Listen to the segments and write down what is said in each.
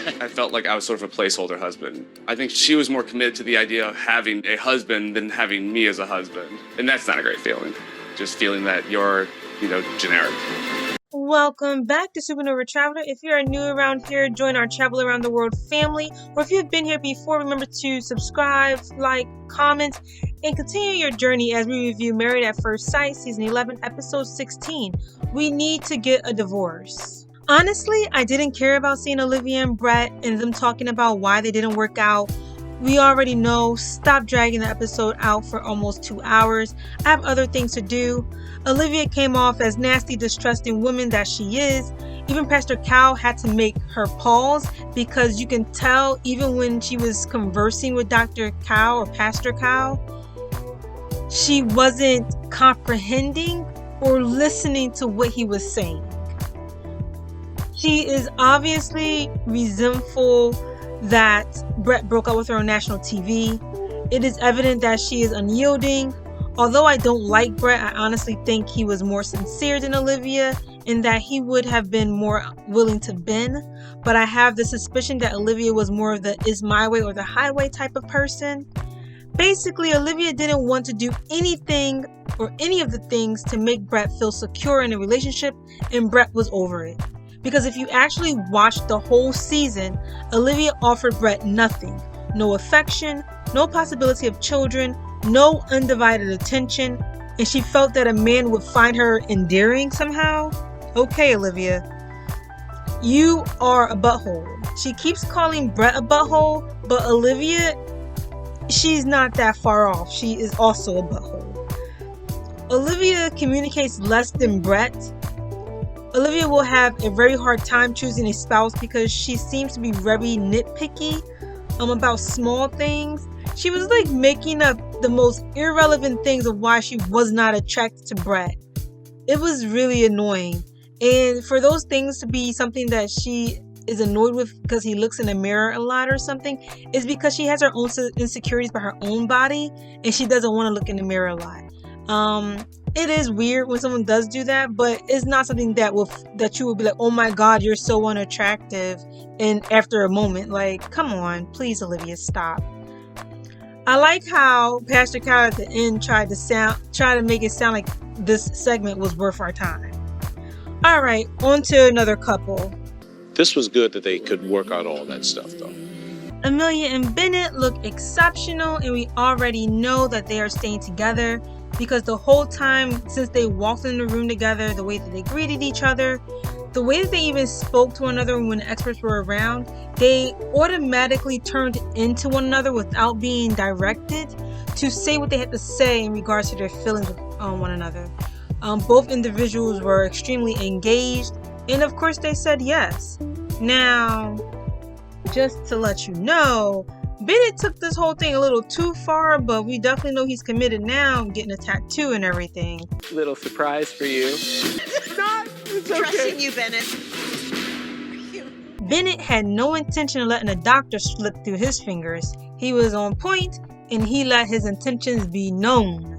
I felt like I was sort of a placeholder husband. I think she was more committed to the idea of having a husband than having me as a husband. And that's not a great feeling. Just feeling that you're, generic. Welcome back to Supernova Traveler. If you are new around here, join our Travel Around the World family. Or if you've been here before, remember to subscribe, like, comment, and continue your journey as we review Married at First Sight, Season 11, Episode 16. We need to get a divorce. Honestly, I didn't care about seeing Olivia and Brett and them talking about why they didn't work out. We already know. Stop dragging the episode out for almost 2 hours. I have other things to do. Olivia came off as nasty, distrusting woman that she is. Even Pastor Cal had to make her pause because you can tell even when she was conversing with Dr. Cal or Pastor Cal, she wasn't comprehending or listening to what he was saying. She is obviously resentful that Brett broke up with her on national TV. It is evident that she is unyielding. Although I don't like Brett, I honestly think he was more sincere than Olivia in that he would have been more willing to bend. But I have the suspicion that Olivia was more of the is my way or the highway type of person. Basically, Olivia didn't want to do anything or any of the things to make Brett feel secure in a relationship, and Brett was over it. Because if you actually watched the whole season, Olivia offered Brett nothing. No affection, no possibility of children, no undivided attention, and she felt that a man would find her endearing somehow. Okay, Olivia, you are a butthole. She keeps calling Brett a butthole, but Olivia, she's not that far off. She is also a butthole. Olivia communicates less than Brett. Olivia will have a very hard time choosing a spouse because she seems to be very nitpicky about small things. She was like making up the most irrelevant things of why she was not attracted to Brett. It was really annoying. And for those things to be something that she is annoyed with because he looks in the mirror a lot or something, is because she has her own insecurities about her own body and she doesn't want to look in the mirror a lot. It is weird when someone does do that, but it's not something that you will be like, oh my god, you're so unattractive, and after a moment, like, come on, please, Olivia, stop. I like how Pastor Cal at the end tried to make it sound like this segment was worth our time. Alright, on to another couple. This was good that they could work out all that stuff, though. Amelia and Bennett look exceptional, and we already know that they are staying together because the whole time since they walked in the room together, the way that they greeted each other, the way that they even spoke to one another when the experts were around, they automatically turned into one another without being directed to say what they had to say in regards to their feelings on one another. Both individuals were extremely engaged, and of course they said yes. Now, just to let you know, Bennett took this whole thing a little too far, but we definitely know he's committed now, getting a tattoo and everything. Little surprise for you. It's okay. Trusting you, Bennett. Bennett had no intention of letting a doctor slip through his fingers. He was on point, and he let his intentions be known.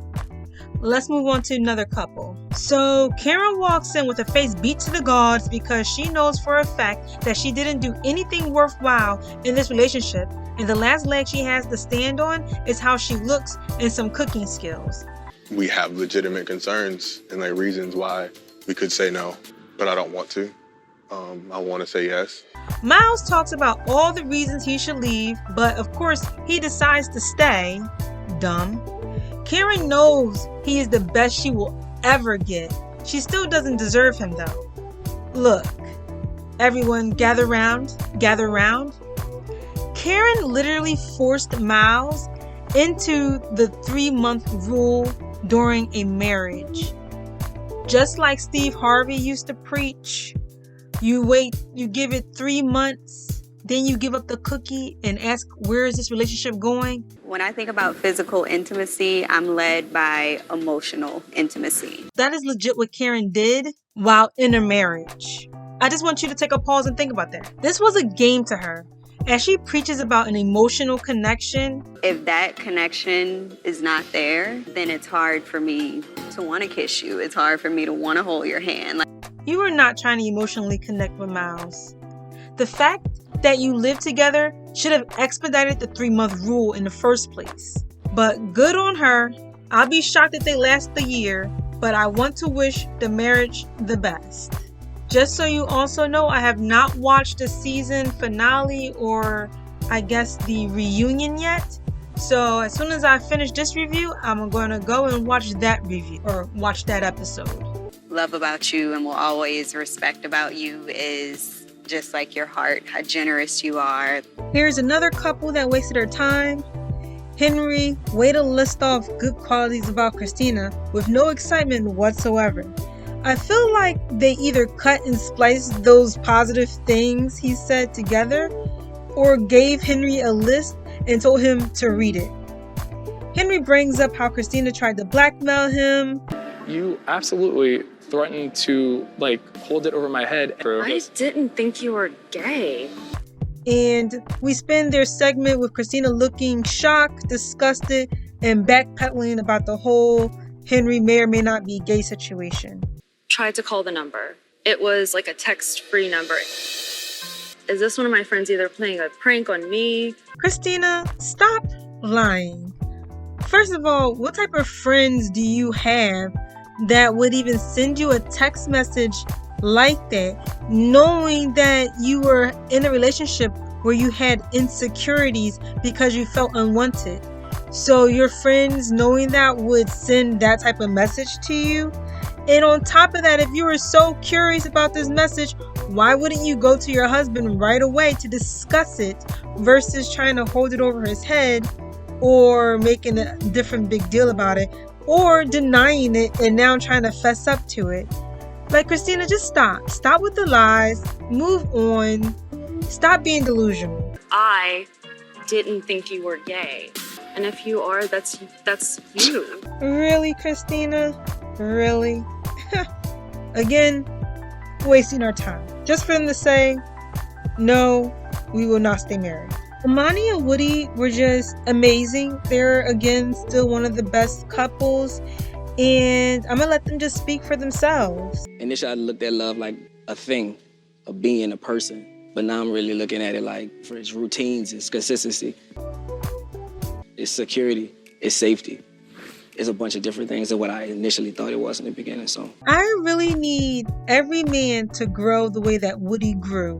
Let's move on to another couple. So Karen walks in with her face beat to the gods because she knows for a fact that she didn't do anything worthwhile in this relationship, and the last leg she has to stand on is how she looks and some cooking skills. We have legitimate concerns and reasons why we could say no, but I don't want to. I want to say yes. Miles talks about all the reasons he should leave, but of course he decides to stay. Dumb. Karen knows he is the best she will ever get. She still doesn't deserve him though. Look, everyone gather round. Karen literally forced Miles into the 3-month rule during a marriage. Just like Steve Harvey used to preach, you give it 3 months, then you give up the cookie and ask, where is this relationship going? When I think about physical intimacy, I'm led by emotional intimacy. That is legit what Karen did while in a marriage. I just want you to take a pause and think about that. This was a game to her. As she preaches about an emotional connection, if that connection is not there, then it's hard for me to want to kiss you. It's hard for me to want to hold your hand. You were not trying to emotionally connect with Miles. The fact that you live together should have expedited the 3-month rule in the first place. But good on her. I'll be shocked if they last the year, but I want to wish the marriage the best. Just so you also know, I have not watched the season finale, or I guess the reunion yet. So as soon as I finish this review, I'm going to go and watch that review, or watch that episode. Love about you and will always respect about you is just like your heart, how generous you are. Here's another couple that wasted their time. Henry, way to list off good qualities about Christina with no excitement whatsoever. I feel like they either cut and spliced those positive things he said together, or gave Henry a list and told him to read it. Henry brings up how Christina tried to blackmail him. You absolutely threatened to, hold it over my head. I didn't think you were gay. And we spend their segment with Christina looking shocked, disgusted, and backpedaling about the whole Henry may or may not be gay situation. Tried to call the number. It was like a text-free number. Is this one of my friends either playing a prank on me? Christina, stop lying. First of all, what type of friends do you have that would even send you a text message like that, knowing that you were in a relationship where you had insecurities because you felt unwanted? So your friends, knowing that, would send that type of message to you? And on top of that, if you were so curious about this message, why wouldn't you go to your husband right away to discuss it versus trying to hold it over his head, or making a different big deal about it, or denying it and now trying to fess up to it? Like, Christina, just stop. Stop with the lies. Move on. Stop being delusional. I didn't think you were gay. And if you are, that's you. Really, Christina? Really? Again, wasting our time. Just for them to say, no, we will not stay married. Amani and Woody were just amazing. They're, again, still one of the best couples. And I'm going to let them just speak for themselves. Initially, I looked at love like a thing, of being a person. But now I'm really looking at it like for its routines, its consistency, its security, its safety. It's a bunch of different things than what I initially thought it was in the beginning. So I really need every man to grow the way that Woody grew.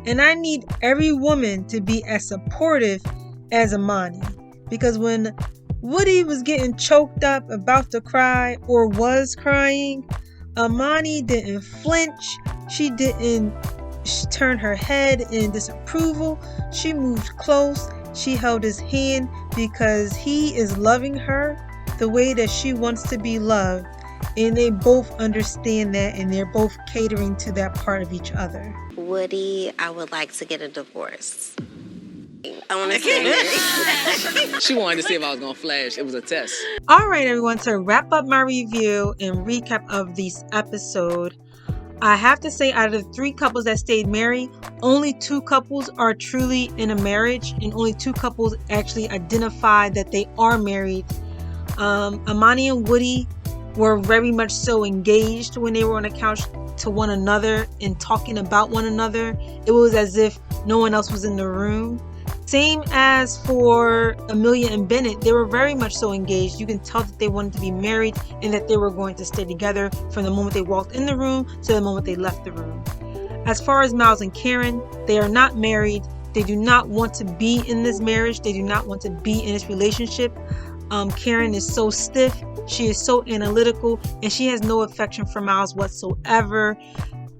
And I need every woman to be as supportive as Amani. Because when Woody was getting choked up, about to cry, or was crying, Amani didn't flinch. She didn't turn her head in disapproval. She moved close. She held his hand because he is loving her the way that she wants to be loved. And they both understand that, and they're both catering to that part of each other. Woody, I would like to get a divorce. I want to stay married. she wanted to see if I was going to flash. It was a test. All right, everyone, to wrap up my review and recap of this episode, I have to say, out of the 3 couples that stayed married, only 2 couples are truly in a marriage, and only 2 couples actually identify that they are married. Amani and Woody were very much so engaged when they were on the couch to one another and talking about one another. It was as if no one else was in the room. Same as for Amelia and Bennett, they were very much so engaged. You can tell that they wanted to be married and that they were going to stay together from the moment they walked in the room to the moment they left the room. As far as Miles and Karen, they are not married. They do not want to be in this marriage. They do not want to be in this relationship. Karen is so stiff. She is so analytical, and she has no affection for Miles whatsoever.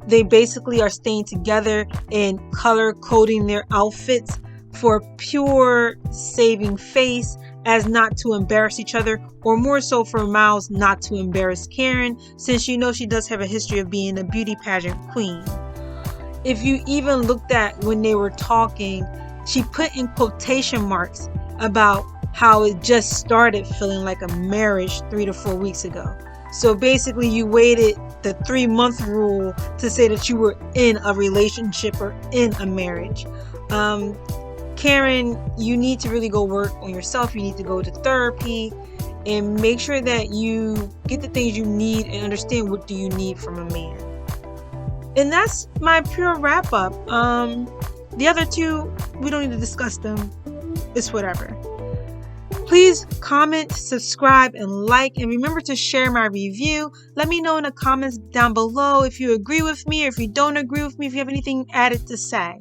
They basically are staying together and color coding their outfits for pure saving face, as not to embarrass each other, or more so for Miles not to embarrass Karen, since you know she does have a history of being a beauty pageant queen. If you even looked at when they were talking, she put in quotation marks about how it just started feeling like a marriage 3 to 4 weeks ago. So basically you waited the 3-month rule to say that you were in a relationship or in a marriage. Karen, you need to really go work on yourself. You need to go to therapy and make sure that you get the things you need and understand what do you need from a man. And that's my pure wrap up. The other two, we don't need to discuss them. It's whatever. Please comment, subscribe, and like, and remember to share my review. Let me know in the comments down below if you agree with me or if you don't agree with me, if you have anything added to say.